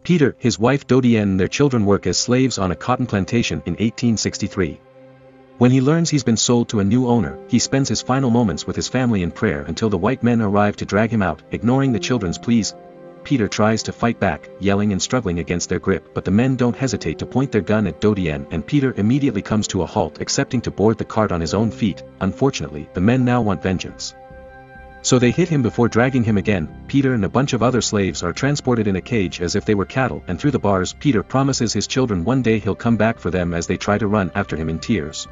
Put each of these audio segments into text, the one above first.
Peter, his wife Dodienne and their children work as slaves on a cotton plantation in 1863. When he learns he's been sold to a new owner, he spends his final moments with his family in prayer until the white men arrive to drag him out. Ignoring the children's pleas, Peter tries to fight back, yelling and struggling against their grip, but the men don't hesitate to point their gun at Dodienne, and Peter immediately comes to a halt, accepting to board the cart on his own feet. Unfortunately, the men now want vengeance, so they hit him before dragging him again. Peter and a bunch of other slaves are transported in a cage as if they were cattle, and through the bars Peter promises his children one day he'll come back for them as they try to run after him in tears.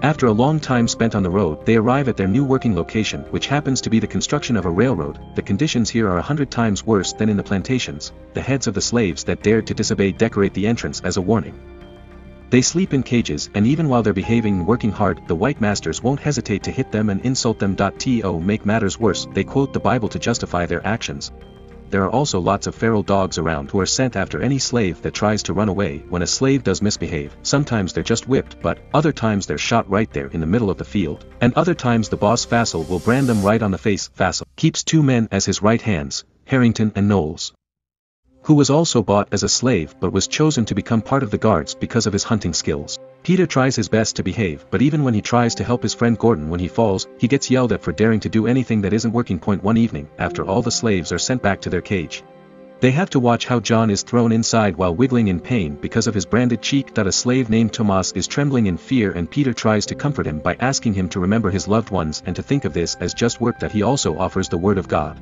After a long time spent on the road, they arrive at their new working location, which happens to be the construction of a railroad. The conditions here are 100 times worse than in the plantations. The heads of the slaves that dared to disobey decorate the entrance as a warning. They sleep in cages, and even while they're behaving and working hard, the white masters won't hesitate to hit them and insult them. To make matters worse, they quote the Bible to justify their actions. There are also lots of feral dogs around who are sent after any slave that tries to run away. When a slave does misbehave, sometimes they're just whipped, but other times they're shot right there in the middle of the field, and other times the boss Fassel will brand them right on the face. Fassel keeps two men as his right hands, Harrington and Knowles, who was also bought as a slave but was chosen to become part of the guards because of his hunting skills. Peter tries his best to behave, but even when he tries to help his friend Gordon when he falls, he gets yelled at for daring to do anything that isn't working. One evening, after all the slaves are sent back to their cage, they have to watch how John is thrown inside while wiggling in pain because of his branded cheek. A slave named Tomas is trembling in fear, and Peter tries to comfort him by asking him to remember his loved ones and to think of this as just work. He also offers the word of God,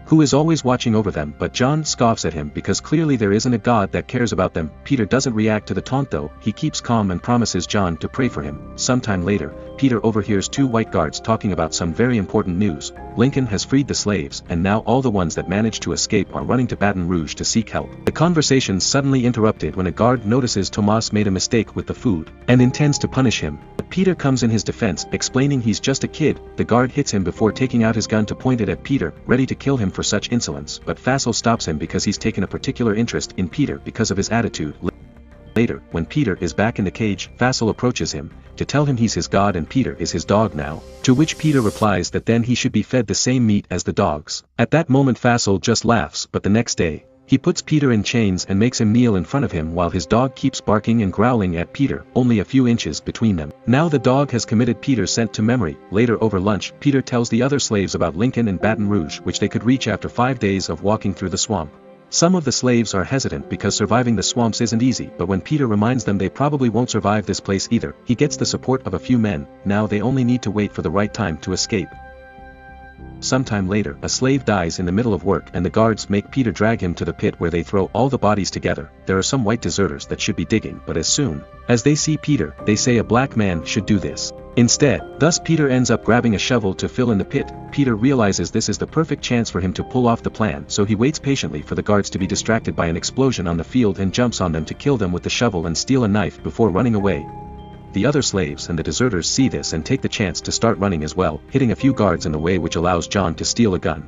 who is always watching over them, but John scoffs at him because clearly there isn't a God that cares about them. Peter doesn't react to the taunt though. He keeps calm and promises John to pray for him. Sometime later, Peter overhears two white guards talking about some very important news. Lincoln has freed the slaves, and now all the ones that managed to escape are running to Baton Rouge to seek help. The conversation suddenly interrupted when a guard notices Tomas made a mistake with the food and intends to punish him. But Peter comes in his defense, explaining he's just a kid. The guard hits him before taking out his gun to point it at Peter, ready to kill him for such insolence, but Fassel stops him because he's taken a particular interest in Peter because of his attitude. Later, when Peter is back in the cage, Fassel approaches him to tell him he's his god and Peter is his dog now, to which Peter replies that then he should be fed the same meat as the dogs. At that moment Fassel just laughs, but the next day, he puts Peter in chains and makes him kneel in front of him while his dog keeps barking and growling at Peter, only a few inches between them. Now the dog has committed Peter sent to memory. Later over lunch, Peter tells the other slaves about Lincoln and Baton Rouge, which they could reach after 5 days of walking through the swamp. Some of the slaves are hesitant because surviving the swamps isn't easy, but when Peter reminds them they probably won't survive this place either, he gets the support of a few men. Now they only need to wait for the right time to escape. Sometime later, a slave dies in the middle of work and the guards make Peter drag him to the pit where they throw all the bodies together. There are some white deserters that should be digging, but as soon as they see Peter, they say a black man should do this instead. Thus Peter ends up grabbing a shovel to fill in the pit. Peter realizes this is the perfect chance for him to pull off the plan, so he waits patiently for the guards to be distracted by an explosion on the field and jumps on them to kill them with the shovel and steal a knife before running away. The other slaves and the deserters see this and take the chance to start running as well, hitting a few guards in the way which allows John to steal a gun.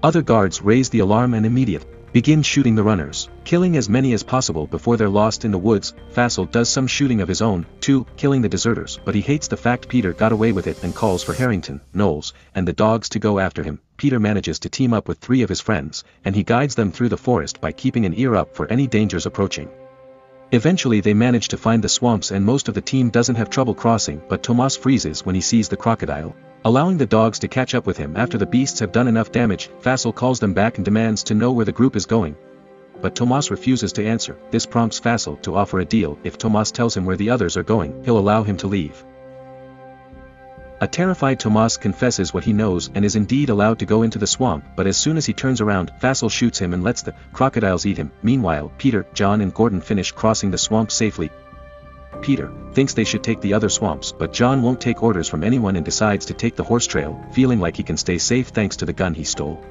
Other guards raise the alarm and immediately begin shooting the runners, killing as many as possible before they're lost in the woods. Fassel does some shooting of his own, too, killing the deserters, but he hates the fact Peter got away with it and calls for Harrington, Knowles, and the dogs to go after him. Peter manages to team up with 3 of his friends, and he guides them through the forest by keeping an ear up for any dangers approaching. Eventually they manage to find the swamps and most of the team doesn't have trouble crossing, but Tomas freezes when he sees the crocodile, allowing the dogs to catch up with him after the beasts have done enough damage. Fassel calls them back and demands to know where the group is going, but Tomas refuses to answer. This prompts Fassel to offer a deal. If Tomas tells him where the others are going, he'll allow him to leave. A terrified Tomas confesses what he knows and is indeed allowed to go into the swamp, but as soon as he turns around, Fassel shoots him and lets the crocodiles eat him. Meanwhile, Peter, John and Gordon finish crossing the swamp safely. Peter thinks they should take the other swamps, but John won't take orders from anyone and decides to take the horse trail, feeling like he can stay safe thanks to the gun he stole.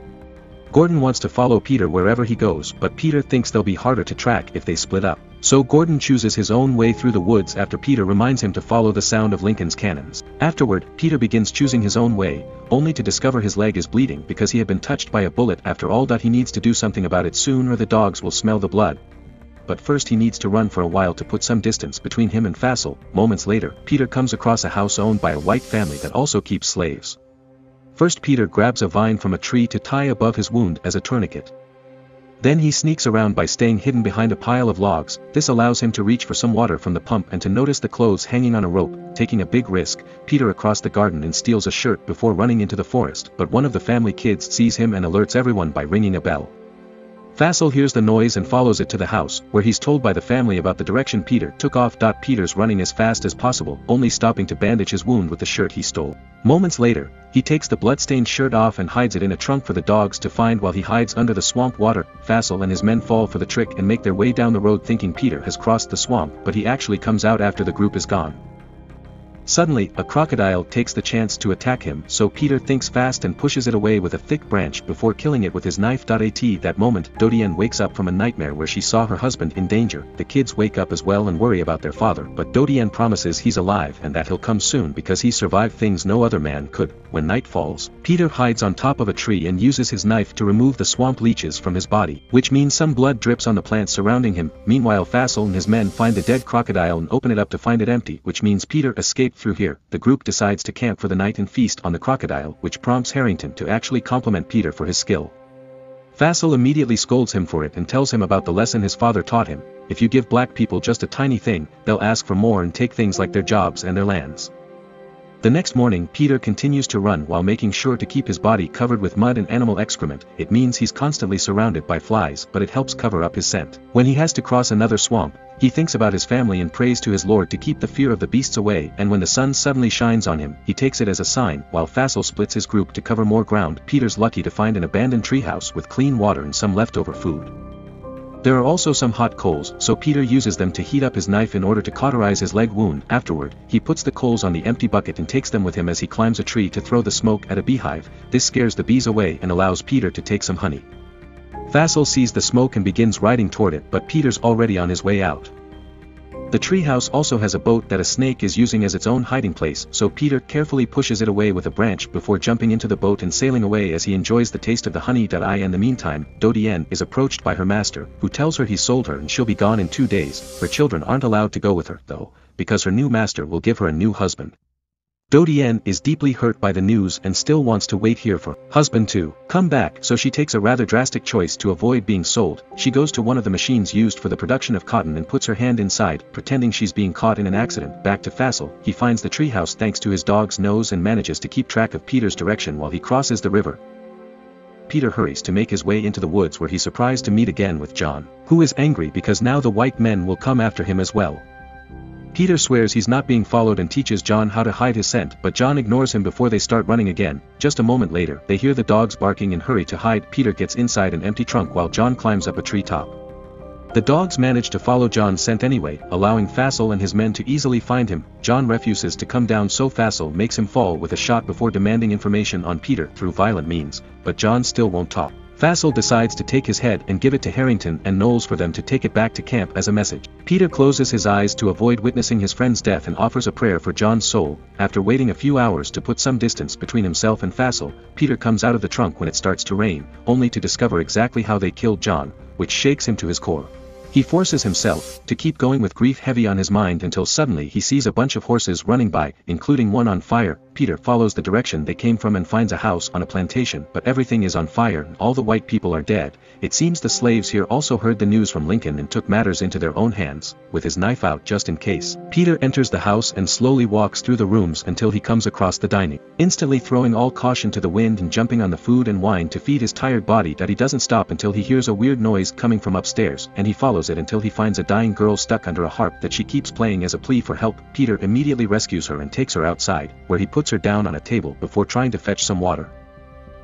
Gordon wants to follow Peter wherever he goes, but Peter thinks they'll be harder to track if they split up. So Gordon chooses his own way through the woods after Peter reminds him to follow the sound of Lincoln's cannons. Afterward, Peter begins choosing his own way, only to discover his leg is bleeding because he had been touched by a bullet. After all that, he needs to do something about it soon or the dogs will smell the blood. But first he needs to run for a while to put some distance between him and Fassel. Moments later, Peter comes across a house owned by a white family that also keeps slaves. First Peter grabs a vine from a tree to tie above his wound as a tourniquet. Then he sneaks around by staying hidden behind a pile of logs. This allows him to reach for some water from the pump and to notice the clothes hanging on a rope. Taking a big risk, Peter across the garden and steals a shirt before running into the forest, but one of the family kids sees him and alerts everyone by ringing a bell. Fassel hears the noise and follows it to the house, where he's told by the family about the direction Peter took off. Peter's running as fast as possible, only stopping to bandage his wound with the shirt he stole. Moments later, he takes the blood-stained shirt off and hides it in a trunk for the dogs to find while he hides under the swamp water. Fassel and his men fall for the trick and make their way down the road thinking Peter has crossed the swamp, but he actually comes out after the group is gone. Suddenly, a crocodile takes the chance to attack him, so Peter thinks fast and pushes it away with a thick branch before killing it with his knife. At that moment, Dodienne wakes up from a nightmare where she saw her husband in danger. The kids wake up as well and worry about their father, but Dodienne promises he's alive and that he'll come soon because he survived things no other man could. When night falls, Peter hides on top of a tree and uses his knife to remove the swamp leeches from his body, which means some blood drips on the plants surrounding him. Meanwhile, Fassel and his men find the dead crocodile and open it up to find it empty, which means Peter escaped through here. The group decides to camp for the night and feast on the crocodile, which prompts Harrington to actually compliment Peter for his skill. Fassel immediately scolds him for it and tells him about the lesson his father taught him: if you give black people just a tiny thing, they'll ask for more and take things like their jobs and their lands. The next morning, Peter continues to run while making sure to keep his body covered with mud and animal excrement. It means he's constantly surrounded by flies, but it helps cover up his scent. When he has to cross another swamp, he thinks about his family and prays to his Lord to keep the fear of the beasts away, and when the sun suddenly shines on him, he takes it as a sign. While Fassel splits his group to cover more ground, Peter's lucky to find an abandoned treehouse with clean water and some leftover food. There are also some hot coals, so Peter uses them to heat up his knife in order to cauterize his leg wound. Afterward, he puts the coals on the empty bucket and takes them with him as he climbs a tree to throw the smoke at a beehive. This scares the bees away and allows Peter to take some honey. Fassel sees the smoke and begins riding toward it, but Peter's already on his way out. The treehouse also has a boat that a snake is using as its own hiding place, so Peter carefully pushes it away with a branch before jumping into the boat and sailing away as he enjoys the taste of the honey. In the meantime, Dodienne is approached by her master, who tells her he sold her and she'll be gone in 2 days. Her children aren't allowed to go with her, though, because her new master will give her a new husband. Dodienne is deeply hurt by the news and still wants to wait here for husband to come back, so she takes a rather drastic choice to avoid being sold. She goes to one of the machines used for the production of cotton and puts her hand inside, pretending she's being caught in an accident. Back to Fassel, he finds the treehouse thanks to his dog's nose and manages to keep track of Peter's direction while he crosses the river. Peter hurries to make his way into the woods where he's surprised to meet again with John, who is angry because now the white men will come after him as well. Peter swears he's not being followed and teaches John how to hide his scent, but John ignores him before they start running again. Just a moment later, they hear the dogs barking and hurry to hide. Peter gets inside an empty trunk while John climbs up a treetop. The dogs manage to follow John's scent anyway, allowing Fassel and his men to easily find him. John refuses to come down, so Fassel makes him fall with a shot before demanding information on Peter through violent means, but John still won't talk. Fassel decides to take his head and give it to Harrington and Knowles for them to take it back to camp as a message. Peter closes his eyes to avoid witnessing his friend's death and offers a prayer for John's soul. After waiting a few hours to put some distance between himself and Fassel, Peter comes out of the trunk when it starts to rain, only to discover exactly how they killed John, which shakes him to his core. He forces himself to keep going with grief heavy on his mind until suddenly he sees a bunch of horses running by, including one on fire. Peter follows the direction they came from and finds a house on a plantation, but everything is on fire and all the white people are dead. It seems the slaves here also heard the news from Lincoln and took matters into their own hands, with his knife out just in case. Peter enters the house and slowly walks through the rooms until he comes across the dining, instantly throwing all caution to the wind and jumping on the food and wine to feed his tired body. He doesn't stop until he hears a weird noise coming from upstairs, and he follows it until he finds a dying girl stuck under a harp that she keeps playing as a plea for help. Peter immediately rescues her and takes her outside, where he puts her down on a table before trying to fetch some water.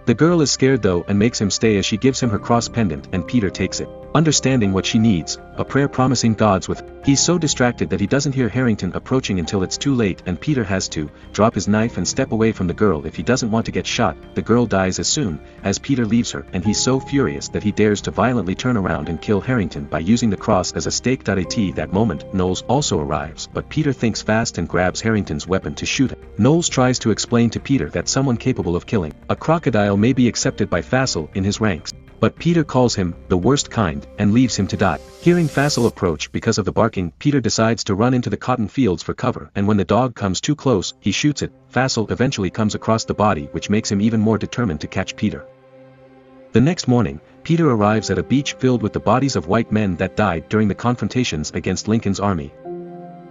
The girl is scared though and makes him stay as she gives him her cross pendant, and Peter takes it, understanding what she needs, a prayer promising gods with. He's so distracted that he doesn't hear Harrington approaching until it's too late, and Peter has to drop his knife and step away from the girl if he doesn't want to get shot. The girl dies as soon as Peter leaves her, and he's so furious that he dares to violently turn around and kill Harrington by using the cross as a stake. At that moment, Knowles also arrives, but Peter thinks fast and grabs Harrington's weapon to shoot him. Knowles tries to explain to Peter that someone capable of killing a crocodile may be accepted by Fassel in his ranks, but Peter calls him the worst kind and leaves him to die. Hearing Fassel approach because of the barking, Peter decides to run into the cotton fields for cover, and when the dog comes too close, he shoots it. Fassel eventually comes across the body, which makes him even more determined to catch Peter. The next morning, Peter arrives at a beach filled with the bodies of white men that died during the confrontations against Lincoln's army.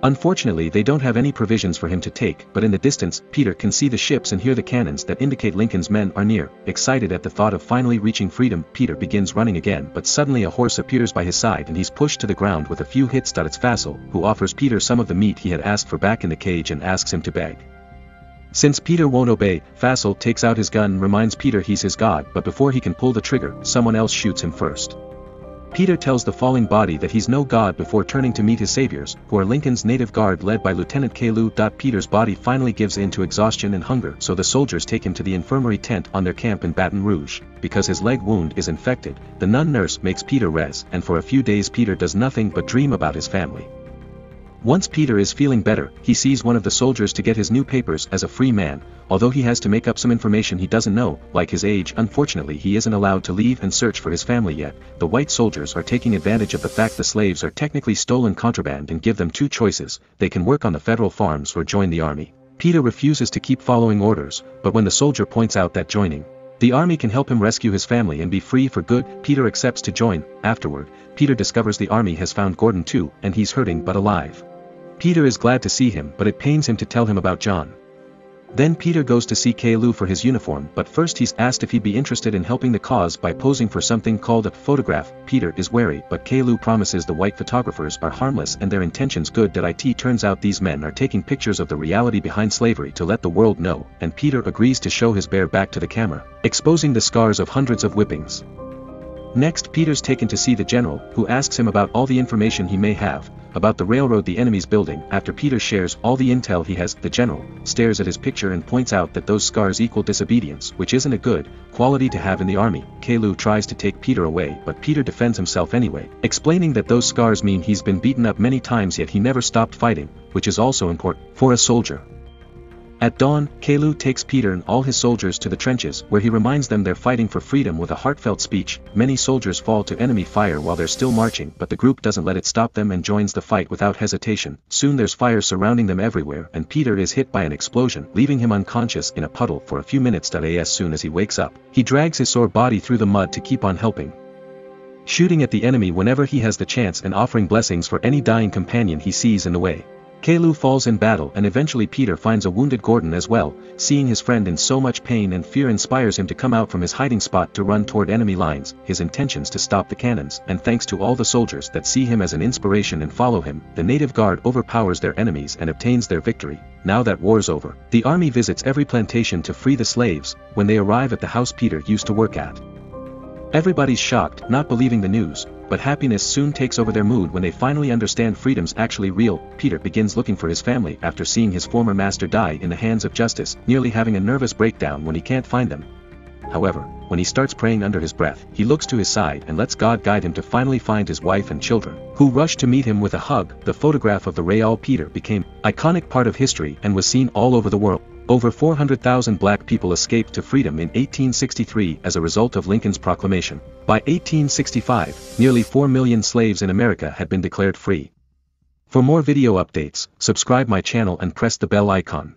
Unfortunately, they don't have any provisions for him to take, but in the distance, Peter can see the ships and hear the cannons that indicate Lincoln's men are near. Excited at the thought of finally reaching freedom, Peter begins running again, but suddenly a horse appears by his side and he's pushed to the ground with a few hits. It's Fassel, who offers Peter some of the meat he had asked for back in the cage and asks him to beg. Since Peter won't obey, Fassel takes out his gun and reminds Peter he's his god, but before he can pull the trigger, someone else shoots him first. Peter tells the falling body that he's no god before turning to meet his saviors, who are Lincoln's native guard led by Lieutenant Caillou. Peter's body finally gives in to exhaustion and hunger, so the soldiers take him to the infirmary tent on their camp in Baton Rouge. Because his leg wound is infected, the nun nurse makes Peter rest, and for a few days Peter does nothing but dream about his family. Once Peter is feeling better, he sees one of the soldiers to get his new papers as a free man, although he has to make up some information he doesn't know, like his age. Unfortunately, he isn't allowed to leave and search for his family yet. The white soldiers are taking advantage of the fact the slaves are technically stolen contraband and give them two choices: they can work on the federal farms or join the army. Peter refuses to keep following orders, but when the soldier points out that joining the army can help him rescue his family and be free for good, Peter accepts to join. Afterward, Peter discovers the army has found Gordon too, and he's hurting but alive. Peter is glad to see him, but it pains him to tell him about John. Then Peter goes to see Caillou for his uniform, but first he's asked if he'd be interested in helping the cause by posing for something called a photograph. Peter is wary, but Caillou promises the white photographers are harmless and their intentions good. It turns out these men are taking pictures of the reality behind slavery to let the world know, and Peter agrees to show his bare back to the camera, exposing the scars of hundreds of whippings. Next, Peter's taken to see the general, who asks him about all the information he may have about the railroad the enemy's building. After Peter shares all the intel he has, the general stares at his picture and points out that those scars equal disobedience, which isn't a good quality to have in the army. Caillou tries to take Peter away, but Peter defends himself anyway, explaining that those scars mean he's been beaten up many times yet he never stopped fighting, which is also important for a soldier. At dawn, Caillou takes Peter and all his soldiers to the trenches, where he reminds them they're fighting for freedom with a heartfelt speech. Many soldiers fall to enemy fire while they're still marching, but the group doesn't let it stop them and joins the fight without hesitation. Soon there's fire surrounding them everywhere, and Peter is hit by an explosion, leaving him unconscious in a puddle for a few minutes. As soon as he wakes up, he drags his sore body through the mud to keep on helping, shooting at the enemy whenever he has the chance and offering blessings for any dying companion he sees in the way. Caillou falls in battle, and eventually Peter finds a wounded Gordon as well. Seeing his friend in so much pain and fear inspires him to come out from his hiding spot to run toward enemy lines, his intentions to stop the cannons, and thanks to all the soldiers that see him as an inspiration and follow him, the native guard overpowers their enemies and obtains their victory. Now that war's over, the army visits every plantation to free the slaves. When they arrive at the house Peter used to work at, everybody's shocked, not believing the news, but happiness soon takes over their mood when they finally understand freedom's actually real. Peter begins looking for his family after seeing his former master die in the hands of justice, nearly having a nervous breakdown when he can't find them. However, when he starts praying under his breath, he looks to his side and lets God guide him to finally find his wife and children, who rush to meet him with a hug. The photograph of the Real Peter became an iconic part of history and was seen all over the world. Over 400,000 black people escaped to freedom in 1863 as a result of Lincoln's proclamation. By 1865, nearly 4 million slaves in America had been declared free. For more video updates, subscribe my channel and press the bell icon.